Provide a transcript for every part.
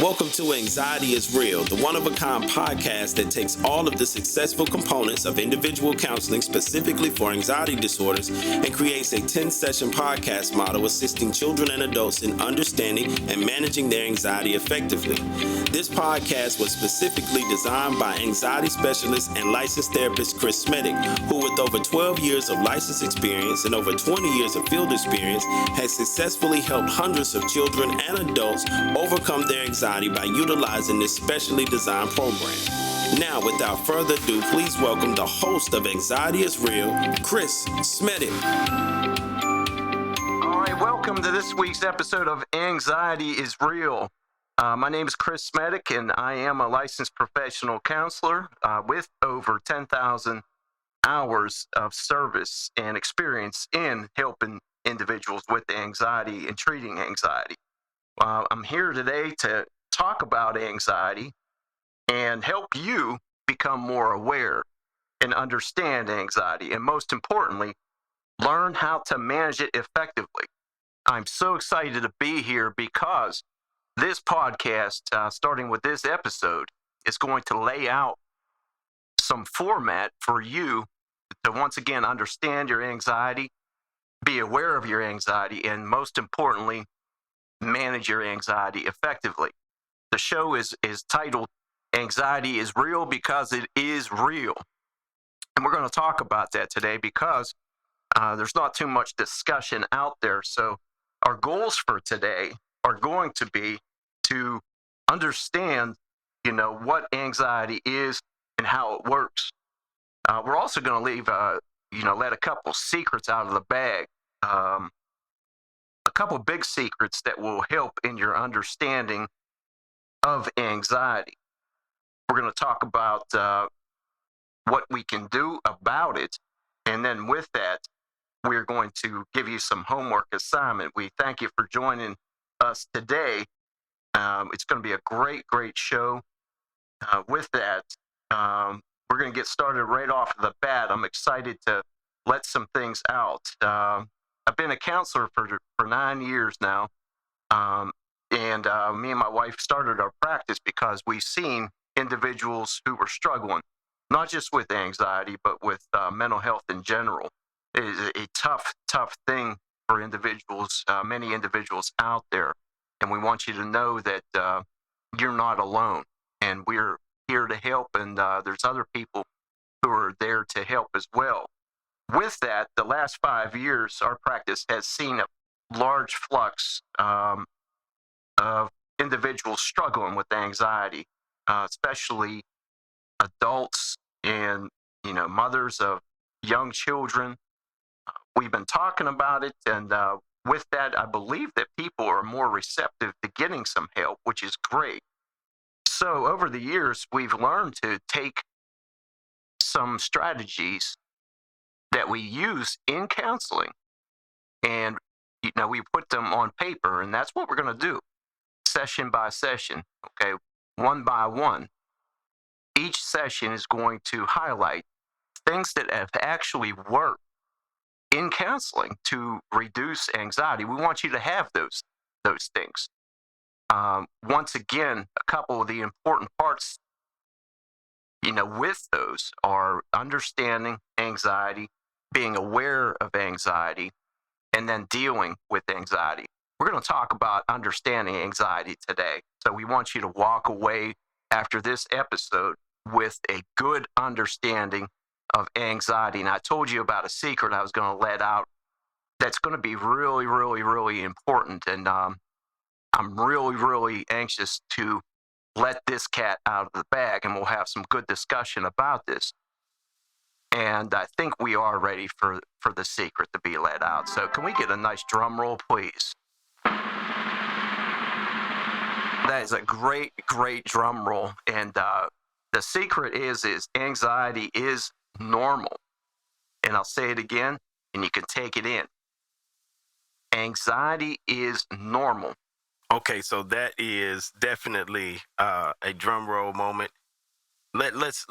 Welcome to Anxiety is Real, the one-of-a-kind podcast that takes all of the successful components of individual counseling specifically for anxiety disorders and creates a 10-session podcast model assisting children and adults in understanding and managing their anxiety effectively. This podcast was specifically designed by anxiety specialist and licensed therapist Chris Smedick, who with over 12 years of license experience and over 20 years of field experience has successfully helped hundreds of children and adults overcome their anxiety by utilizing this specially designed program. Now, without further ado, please welcome the host of Anxiety is Real, Chris Smedick. All right, welcome to this week's episode of Anxiety is Real. My name is Chris Smedick, and I am a licensed professional counselor with over 10,000 hours of service and experience in helping individuals with anxiety and treating anxiety. I'm here today to talk about anxiety and help you become more aware and understand anxiety, and most importantly, learn how to manage it effectively. I'm so excited to be here because this podcast, starting with this episode, is going to lay out some format for you to once again understand your anxiety, be aware of your anxiety, and most importantly, manage your anxiety effectively. The show is titled Anxiety is Real because it is real. And we're going to talk about that today because there's not too much discussion out there. So our goals for today are going to be to understand, what anxiety is and how it works. We're also going to leave, let a couple secrets out of the bag. A couple big secrets that will help in your understanding of anxiety. We're going to talk about what we can do about it. And then with that, we're going to give you some homework assignment. We thank you for joining us today. It's going to be a great, great show. With that, we're going to get started right off the bat. I'm excited to let some things out. I've been a counselor for 9 years now. And me and my wife started our practice because we've seen individuals who were struggling, not just with anxiety, but with mental health in general. It is a tough, tough thing for individuals, many individuals out there. And we want you to know that you're not alone. And we're here to help, and there's other people who are there to help as well. With that, the last 5 years, our practice has seen a large flux of individuals struggling with anxiety, especially adults and, mothers of young children. We've been talking about it, and with that, I believe that people are more receptive to getting some help, which is great. So over the years, we've learned to take some strategies that we use in counseling, and, we put them on paper, and that's what we're going to do. Session by session, okay, one by one. Each session is going to highlight things that have actually worked in counseling to reduce anxiety. We want you to have those things. Once again, a couple of the important parts, with those are understanding anxiety, being aware of anxiety, and then dealing with anxiety. We're going to talk about understanding anxiety today. So we want you to walk away after this episode with a good understanding of anxiety. And I told you about a secret I was going to let out that's going to be really, really, really important. And I'm really, really anxious to let this cat out of the bag, and we'll have some good discussion about this. And I think we are ready for the secret to be let out. So can we get a nice drum roll, please? That is a great, great drum roll. And the secret is anxiety is normal. And I'll say it again, and you can take it in. Anxiety is normal. Okay, so that is definitely a drum roll moment. Let's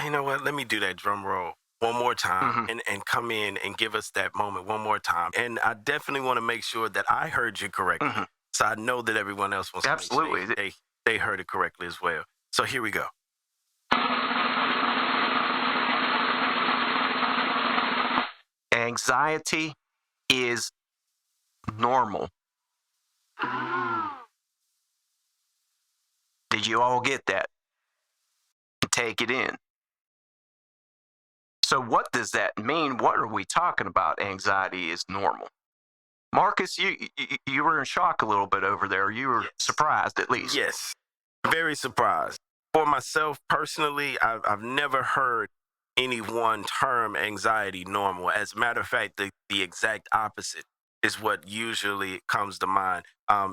you know what? Let me do that drum roll one more time and come in and give us that moment one more time. And I definitely want to make sure that I heard you correctly. So I know that everyone else wants Absolutely. to make sure they heard it correctly as well. So here we go. Anxiety is normal. Did you all get that? Take it in. So what does that mean? What are we talking about? Anxiety is normal. Marcus, you were in shock a little bit over there. You were surprised, at least. Yes, very surprised. For myself personally, I've never heard anyone term anxiety normal. As a matter of fact, the exact opposite is what usually comes to mind.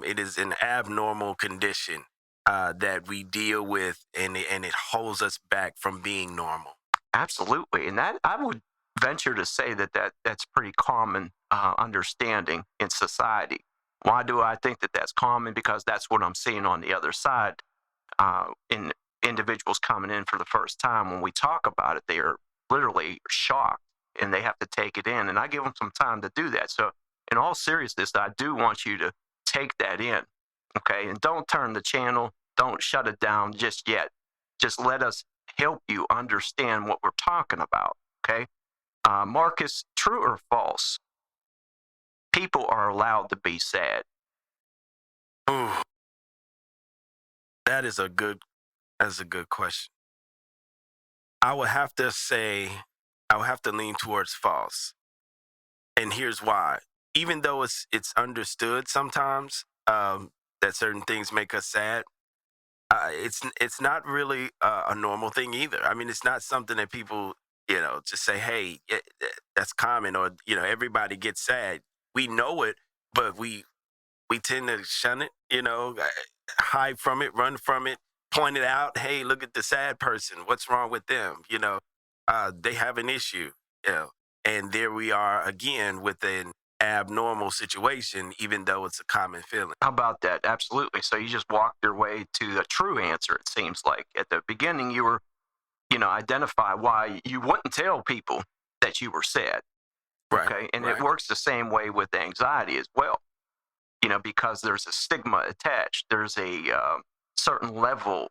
It is an abnormal condition that we deal with, and it holds us back from being normal. Absolutely, and that I would venture to say that's pretty common understanding in society. Why do I think that that's common? Because that's what I'm seeing on the other side in individuals coming in for the first time. When we talk about it, they are literally shocked and they have to take it in. And I give them some time to do that. So in all seriousness, I do want you to take that in, okay? And don't turn the channel. Don't shut it down just yet. Just let us help you understand what we're talking about, okay? Marcus, true or false? People are allowed to be sad. Ooh, that's a good question. I would have to lean towards false. And here's why. Even though it's understood sometimes that certain things make us sad, it's not really a normal thing either. I mean, it's not something that people, just say, hey, that's common, or, everybody gets sad. We know it, but we tend to shun it, hide from it, run from it, point it out. Hey, look at the sad person. What's wrong with them? They have an issue. And there we are again with an abnormal situation, even though it's a common feeling. How about that? Absolutely. So you just walked your way to the true answer, it seems like. At the beginning, you were, identify why you wouldn't tell people that you were sad. Right. Okay. And right. It works the same way with anxiety as well, because there's a stigma attached. There's a certain level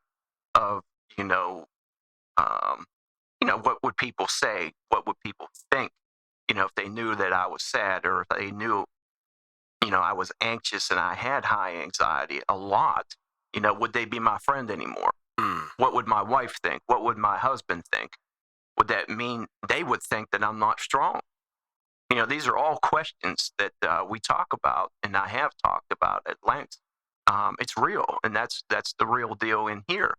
of, what would people say? What would people think? If they knew that I was sad, or if they knew, I was anxious and I had high anxiety a lot, would they be my friend anymore? What would my wife think? What would my husband think? Would that mean they would think that I'm not strong? These are all questions that we talk about, and I have talked about at length. It's real, and that's the real deal in here.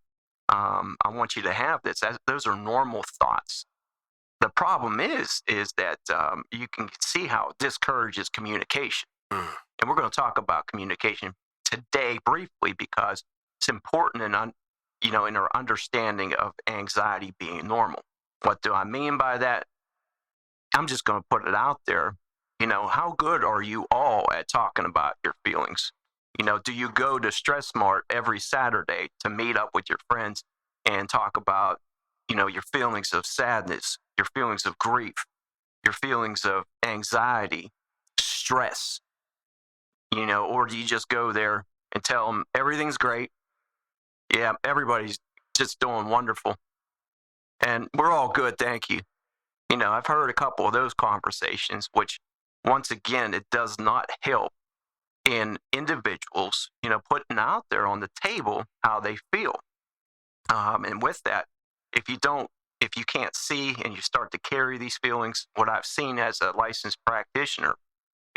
I want you to have this. Those are normal thoughts. The problem is that you can see how it discourages communication. And we're going to talk about communication today briefly because it's important in our understanding of anxiety being normal. What do I mean by that? I'm just going to put it out there. How good are you all at talking about your feelings? Do you go to Stress Mart every Saturday to meet up with your friends and talk about, your feelings of sadness, your feelings of grief, your feelings of anxiety, stress, or do you just go there and tell them everything's great? Yeah, everybody's just doing wonderful. And we're all good, thank you. I've heard a couple of those conversations, which, once again, it does not help in individuals, putting out there on the table how they feel. And with that, if you can't see and you start to carry these feelings, what I've seen as a licensed practitioner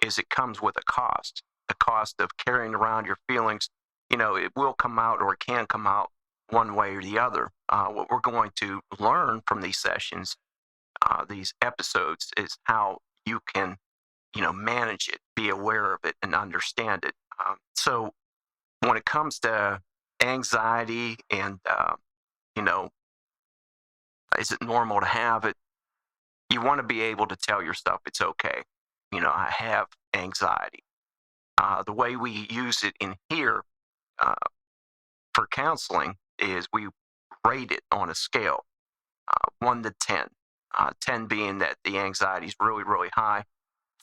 is it comes with a cost. The cost of carrying around your feelings, it will come out, or it can come out one way or the other. What we're going to learn from these sessions, these episodes, is how you can, manage it, be aware of it, and understand it. So when it comes to anxiety and, is it normal to have it? You want to be able to tell yourself it's okay. I have anxiety. The way we use it in here for counseling is we rate it on a scale, 1 to 10. 10 being that the anxiety is really, really high.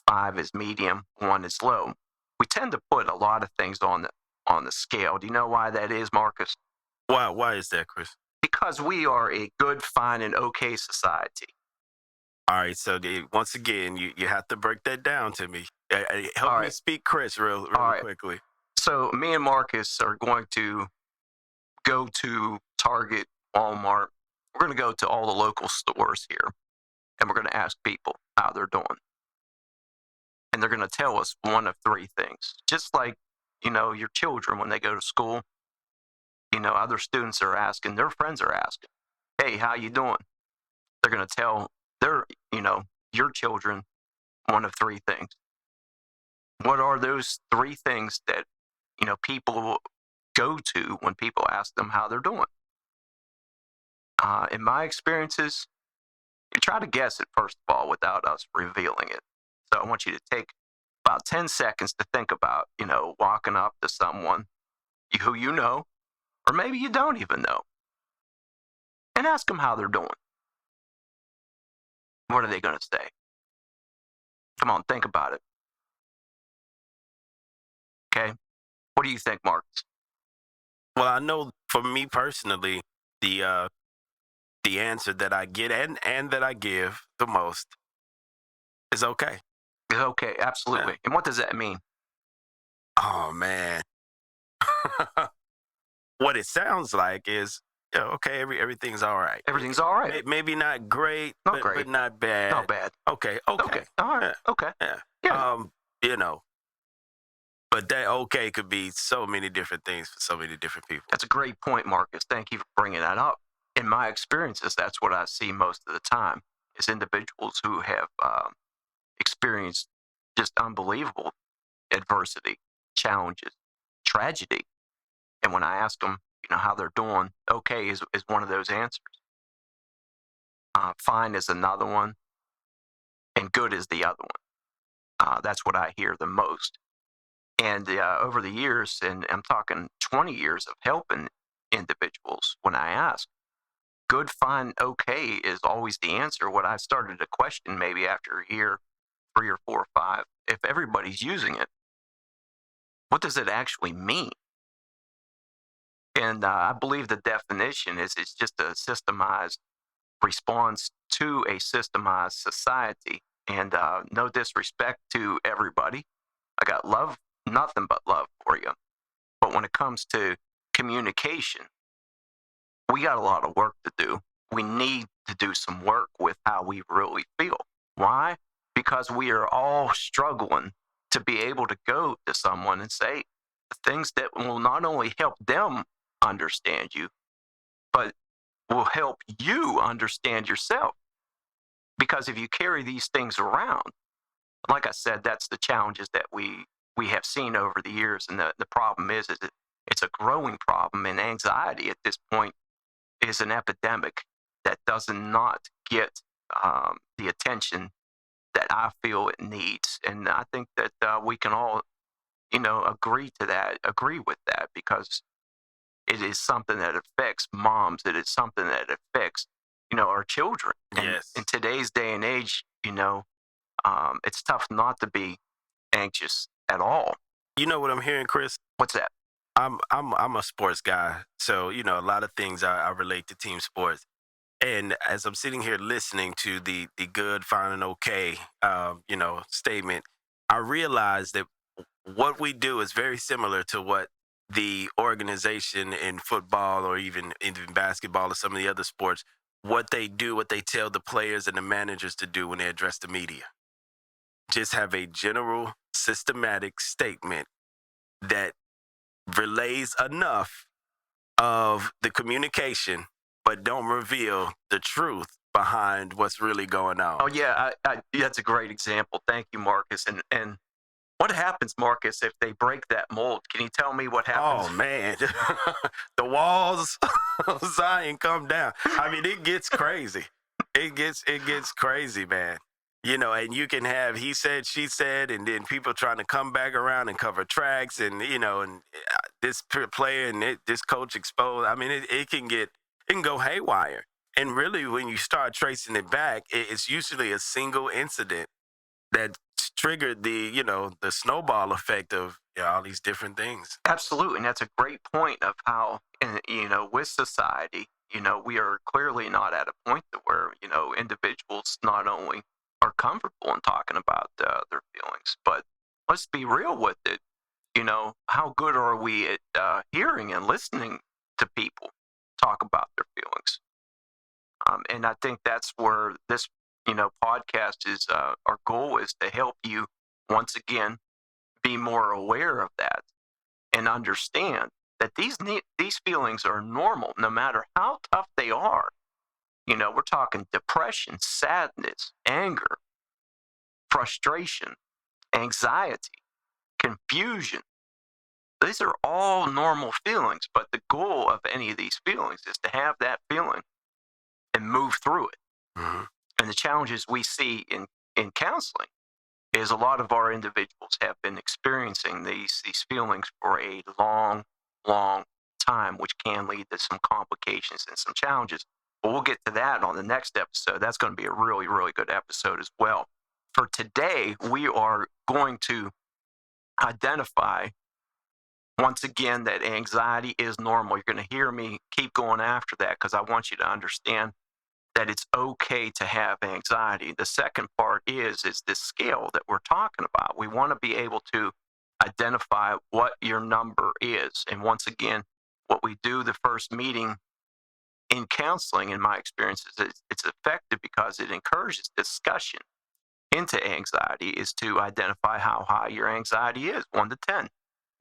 5 is medium. 1 is low. We tend to put a lot of things on the scale. Do you know why that is, Marcus? Why is that, Chris? Because we are a good, fine, and okay society. All right, so once again, you have to break that down to me. Help me speak Chris real quickly. So me and Marcus are going to go to Target, Walmart. We're going to go to all the local stores here, and we're going to ask people how they're doing. And they're going to tell us one of three things. Just like, your children when they go to school, other students are asking, their friends are asking, hey, how you doing? They're going to tell your children one of three things. What are those three things that, people go to when people ask them how they're doing? In my experiences, you try to guess it, first of all, without us revealing it. So I want you to take about 10 seconds to think about, walking up to someone who you know, or maybe you don't even know, and ask them how they're doing. What are they going to say? Come on, think about it. Okay? What do you think, Marcus? Well, I know for me personally, the answer that I get and that I give the most is okay. It's okay, absolutely. Yeah. And what does that mean? Oh, man. What it sounds like is, okay, everything's all right. Everything's all right. Maybe not great, but not bad. Not bad. Okay. All right. Yeah. Okay. Yeah. But that okay could be so many different things for so many different people. That's a great point, Marcus. Thank you for bringing that up. In my experiences, that's what I see most of the time is individuals who have experienced just unbelievable adversity, challenges, tragedy. And when I ask them, how they're doing, okay is one of those answers. Fine is another one, and good is the other one. That's what I hear the most. And over the years, and I'm talking 20 years of helping individuals, when I ask, good, fine, okay is always the answer. What I started to question maybe after a year, 3 or 4 or 5, if everybody's using it, what does it actually mean? And I believe the definition is it's just a systemized response to a systemized society. And no disrespect to everybody. I got love, nothing but love for you. But when it comes to communication, we got a lot of work to do. We need to do some work with how we really feel. Why? Because we are all struggling to be able to go to someone and say the things that will not only help them understand you, but will help you understand yourself. Because if you carry these things around, like I said, that's the challenges that we have seen over the years. And the problem is it's a growing problem. And anxiety at this point is an epidemic that does not get the attention that I feel it needs. And I think that we can all, agree with that, because it is something that affects moms. It is something that affects, our children. And yes. In today's day and age, it's tough not to be anxious at all. You know what I'm hearing, Chris? What's that? I'm a sports guy, so a lot of things I relate to team sports. And as I'm sitting here listening to the good, fine, and okay, statement, I realize that what we do is very similar to what the organization in football or even in basketball or some of the other sports, what they do, what they tell the players and the managers to do when they address the media. Just have a general, systematic statement that relays enough of the communication, but don't reveal the truth behind what's really going on. Oh, yeah, that's a great example. Thank you, Marcus. And what happens, Marcus, if they break that mold? Can you tell me what happens? Oh, man. The walls of Zion come down. I mean, it gets crazy. It gets crazy, man. And you can have he said, she said, and then people trying to come back around and cover tracks, and and this player and this coach exposed. I mean, it can go haywire. And really, when you start tracing it back, it's usually a single incident that triggered the snowball effect of all these different things. Absolutely, and that's a great point of how, with society, we are clearly not at a point to where, individuals not only are comfortable in talking about their feelings, but let's be real with it. How good are we at hearing and listening to people talk about their feelings? And I think that's where this, podcast is, our goal is to help you once again be more aware of that and understand that these feelings are normal no matter how tough they are. We're talking depression, sadness, anger, frustration, anxiety, confusion. These are all normal feelings, but the goal of any of these feelings is to have that feeling and move through it. Mm-hmm. And the challenges we see in counseling is a lot of our individuals have been experiencing these feelings for a long, long time, which can lead to some complications and some challenges. But we'll get to that on the next episode. That's going to be a really, really good episode as well. For today, we are going to identify once again that anxiety is normal. You're going to hear me keep going after that because I want you to understand that it's okay to have anxiety. The second part is this scale that we're talking about. We want to be able to identify what your number is. And once again, what we do the first meeting in counseling, in my experience, is it's effective because it encourages discussion into anxiety, is to identify how high your anxiety is, 1 to 10. I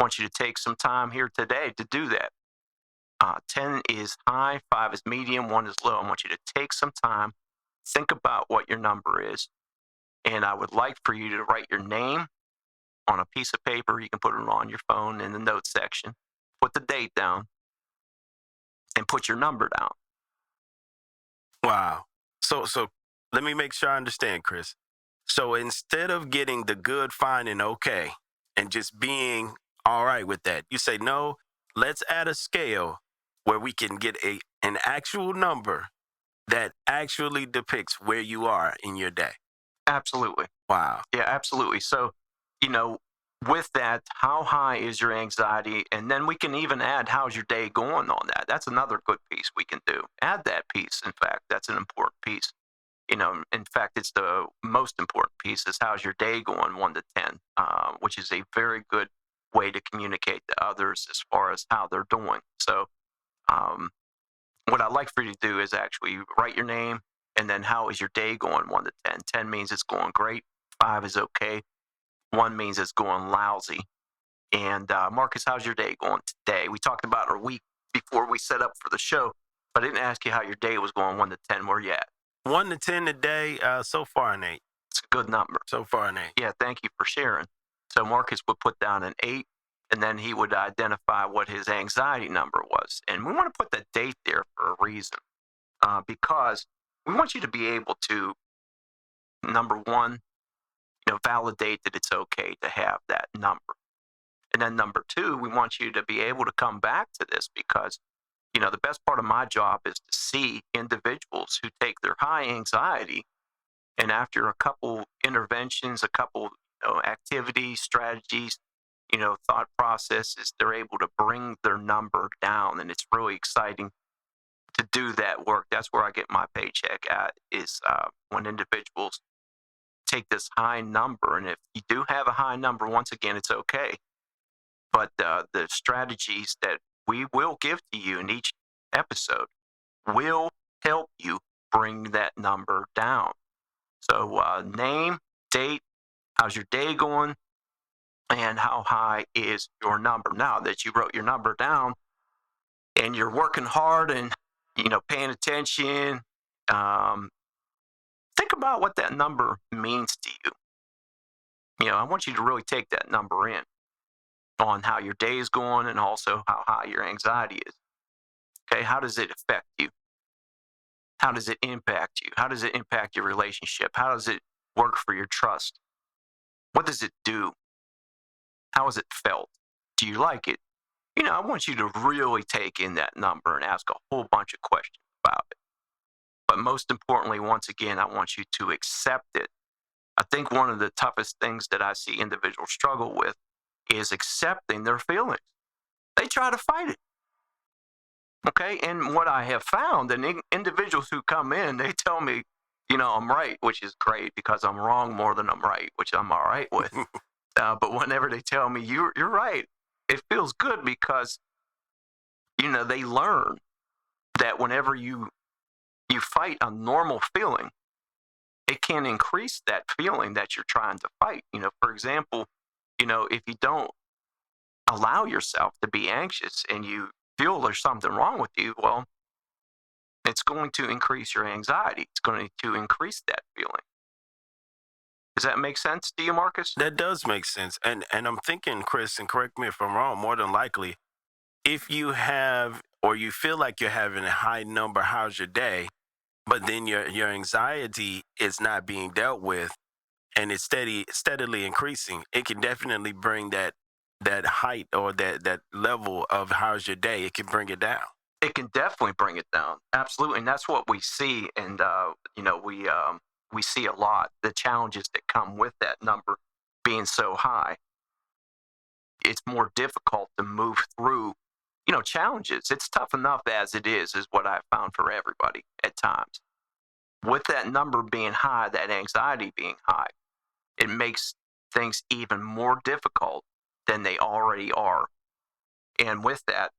want you to take some time here today to do that. 10 is high, 5 is medium, 1 is low. I want you to take some time, think about what your number is, and I would like for you to write your name on a piece of paper. You can put it on your phone in the notes section, put the date down, and put your number down. Wow. So let me make sure I understand, Chris. So instead of getting the good, fine, and okay, and just being all right with that, you say, no, let's add a scale where we can get an actual number that actually depicts where you are in your day. Absolutely. Wow. Yeah, absolutely. So, with that, how high is your anxiety? And then we can even add, how's your day going on that? That's another good piece we can do. Add that piece. In fact, that's an important piece. In fact, it's the most important piece is how's your day going, 1 to 10, which is a very good way to communicate to others as far as how they're doing. So, what I'd like for you to do is actually write your name and then how is your day going, 1 to 10. 10 means it's going great. 5 is okay. 1 means it's going lousy. And Marcus, how's your day going today? We talked about our week before we set up for the show, but I didn't ask you how your day was going, 1 to 10. Where you at? 1 to 10 today, so far an 8. It's a good number. So far an 8. Yeah, thank you for sharing. So Marcus would put down an 8, and then he would identify what his anxiety number was. And we want to put that date there for a reason, because we want you to be able to, number one, validate that it's okay to have that number. And then number 2, we want you to be able to come back to this because, the best part of my job is to see individuals who take their high anxiety and after a couple interventions, a couple activities, strategies, thought processes, they're able to bring their number down. And it's really exciting to do that work. That's where I get my paycheck at, is when individuals take this high number. And if you do have a high number, once again, it's okay. But the strategies that we will give to you in each episode will help you bring that number down. So name, date, how's your day going, and how high is your number. Now that you wrote your number down and you're working hard and, paying attention, think about what that number means to you. I want you to really take that number in on how your day is going and also how high your anxiety is. Okay, how does it affect you? How does it impact you? How does it impact your relationship? How does it work for your trust? What does it do? How has it felt? Do you like it? I want you to really take in that number and ask a whole bunch of questions about it. But most importantly, once again, I want you to accept it. I think one of the toughest things that I see individuals struggle with is accepting their feelings. They try to fight it. Okay, and what I have found, and individuals who come in, they tell me, I'm right, which is great because I'm wrong more than I'm right, which I'm all right with. But whenever they tell me you're right, it feels good because they learn that whenever you fight a normal feeling, it can increase that feeling that you're trying to fight. For example, if you don't allow yourself to be anxious and you feel there's something wrong with you, well, it's going to increase your anxiety. It's going to increase that feeling. Does that make sense to you, Marcus? That does make sense. And I'm thinking, Chris, and correct me if I'm wrong, more than likely, if you have or you feel like you're having a high number, how's your day? But then your anxiety is not being dealt with and it's steadily increasing, it can definitely bring that height or that level of how's your day, it can bring it down. It can definitely bring it down. Absolutely. And that's what we see. And, we see a lot, the challenges that come with that number being so high. It's more difficult to move through, challenges. It's tough enough as it is what I've found for everybody at times. With that number being high, that anxiety being high, it makes things even more difficult than they already are. And with that,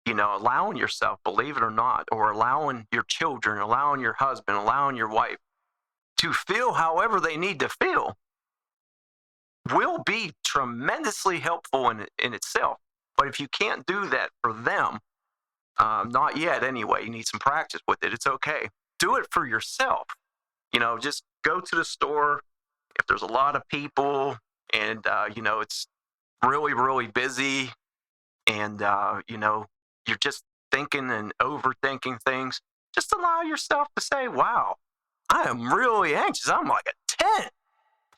allowing yourself, believe it or not, or allowing your children, allowing your husband, allowing your wife to feel however they need to feel will be tremendously helpful in itself. But if you can't do that for them, not yet anyway, you need some practice with it. It's okay. Do it for yourself. Just go to the store. If there's a lot of people and, it's really, really busy and, you're just thinking and overthinking things, just allow yourself to say, wow, I am really anxious. I'm like a 10.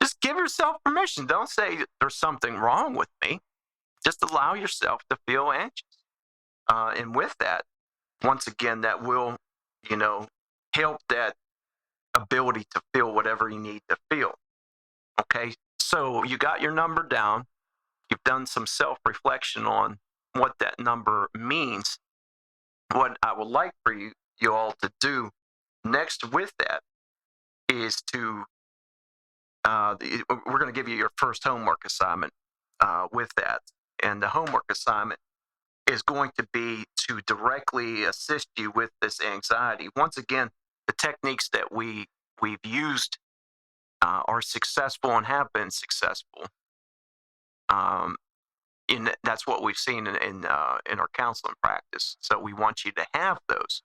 Just give yourself permission. Don't say there's something wrong with me. Just allow yourself to feel anxious. And with that, once again, that will, help that ability to feel whatever you need to feel. Okay, so you got your number down. You've done some self-reflection on what that number means. What I would like for you all to do next with that is to, we're going to give you your first homework assignment with that. And the homework assignment is going to be to directly assist you with this anxiety. Once again, the techniques that we've used are successful and have been successful. That's what we've seen in our counseling practice. So we want you to have those.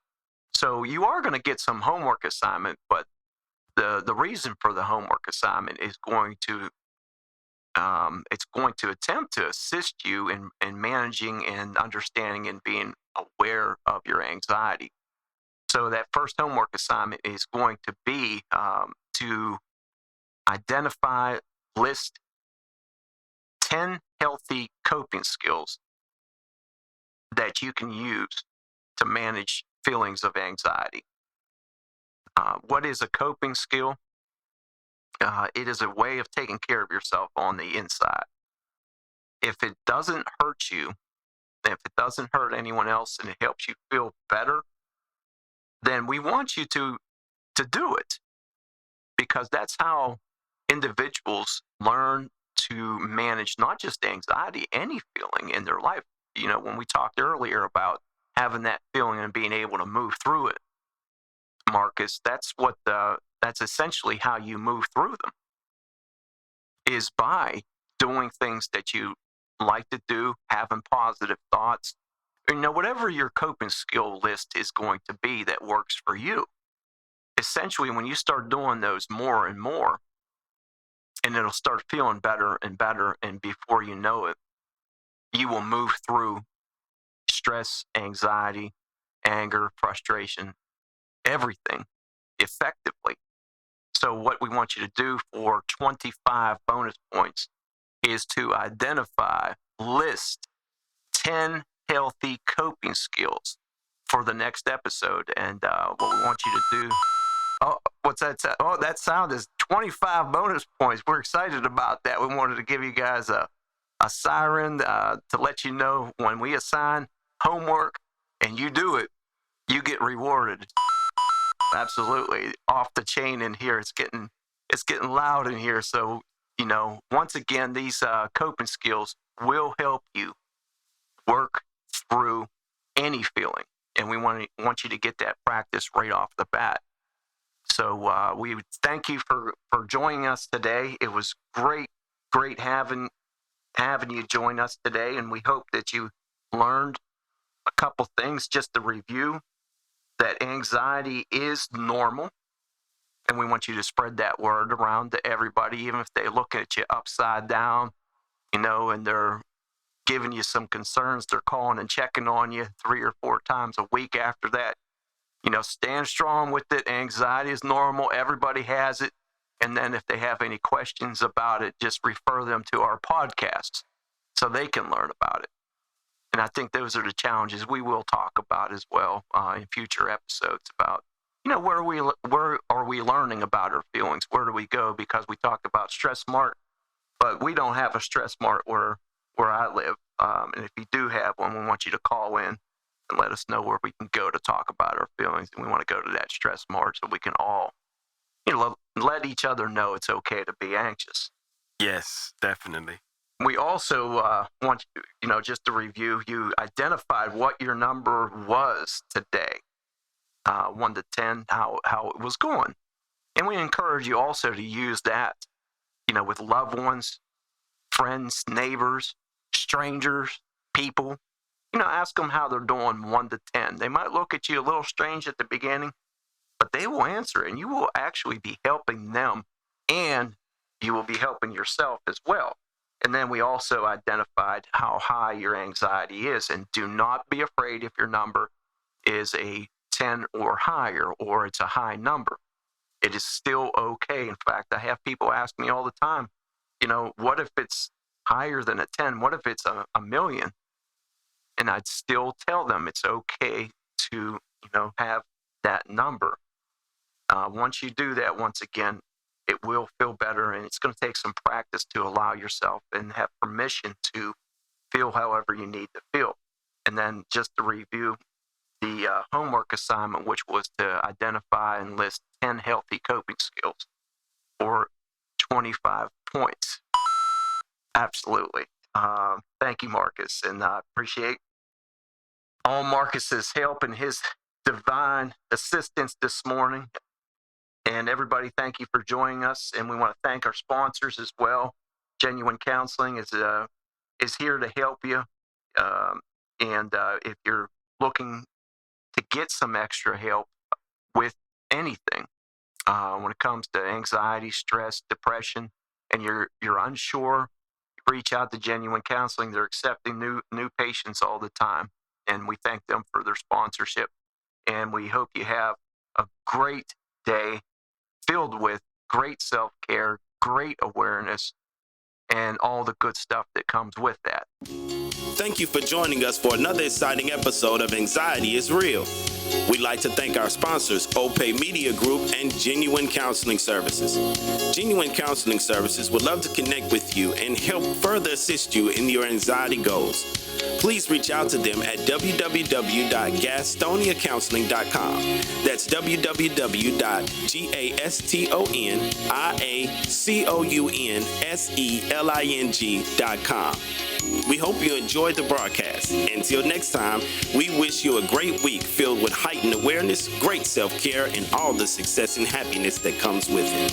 So you are going to get some homework assignment, but the reason for the homework assignment is going to it's going to attempt to assist you in managing and understanding and being aware of your anxiety. So that first homework assignment is going to be to identify, list 10 healthy coping skills that you can use to manage feelings of anxiety. What is a coping skill? It is a way of taking care of yourself on the inside. If it doesn't hurt you, if it doesn't hurt anyone else and it helps you feel better, then we want you to do it, because that's how individuals learn to manage not just anxiety, any feeling in their life. When we talked earlier about having that feeling and being able to move through it, Marcus, that's essentially how you move through them, is by doing things that you like to do, having positive thoughts, whatever your coping skill list is going to be that works for you. Essentially, when you start doing those more and more, and it'll start feeling better and better, and before you know it, you will move through stress, anxiety, anger, frustration, everything effectively. So what we want you to do for 25 bonus points is to identify, list 10 healthy coping skills for the next episode. And what we want you to do, what's that? Oh, that sound is 25 bonus points. We're excited about that. We wanted to give you guys a siren to let you know when we assign homework and you do it, you get rewarded. Absolutely. Off the chain in here. It's getting loud in here. So, once again, these coping skills will help you work through any feeling. And we want you to get that practice right off the bat. So we thank you for joining us today. It was great having you join us today. And we hope that you learned a couple things just to review, that anxiety is normal. And we want you to spread that word around to everybody, even if they look at you upside down, and they're giving you some concerns. They're calling and checking on you 3 or 4 times a week after that. Stand strong with it. Anxiety is normal. Everybody has it. And then if they have any questions about it, just refer them to our podcasts so they can learn about it. And I think those are the challenges we will talk about as well in future episodes about, where are we learning about our feelings? Where do we go? Because we talked about Stress Mart, but we don't have a Stress Mart where I live. And if you do have one, we want you to call in and let us know where we can go to talk about our feelings. And we want to go to that Stress Mart so we can all, let each other know it's okay to be anxious. Yes, definitely. We also want you, just to review, you identified what your number was today, 1 to 10, how it was going. And we encourage you also to use that, with loved ones, friends, neighbors, strangers, people. Ask them how they're doing 1 to 10. They might look at you a little strange at the beginning, but they will answer, and you will actually be helping them, and you will be helping yourself as well. And then we also identified how high your anxiety is. And do not be afraid if your number is a 10 or higher, or it's a high number. It is still okay. In fact, I have people ask me all the time, what if it's higher than a 10? What if it's a million? And I'd still tell them it's okay to, have that number. Once you do that, once again, it will feel better, and it's going to take some practice to allow yourself and have permission to feel however you need to feel. And then just to review the homework assignment, which was to identify and list 10 healthy coping skills for 25 points. Absolutely. Thank you, Marcus, and I appreciate all Marcus's help and his divine assistance this morning. And everybody, thank you for joining us. And we want to thank our sponsors as well. Genuine Counseling is here to help you. And if you're looking to get some extra help with anything, when it comes to anxiety, stress, depression, and you're unsure, reach out to Genuine Counseling. They're accepting new patients all the time. And we thank them for their sponsorship. And we hope you have a great day filled with great self-care, great awareness, and all the good stuff that comes with that. Thank you for joining us for another exciting episode of Anxiety is Real. We'd like to thank our sponsors, Opay Media Group and Genuine Counseling Services. Genuine Counseling Services would love to connect with you and help further assist you in your anxiety goals. Please reach out to them at www.gastoniacounseling.com. That's www.gastoniacounseling.com. We hope you enjoyed the broadcast. Until next time, we wish you a great week filled with heightened awareness, great self-care, and all the success and happiness that comes with it.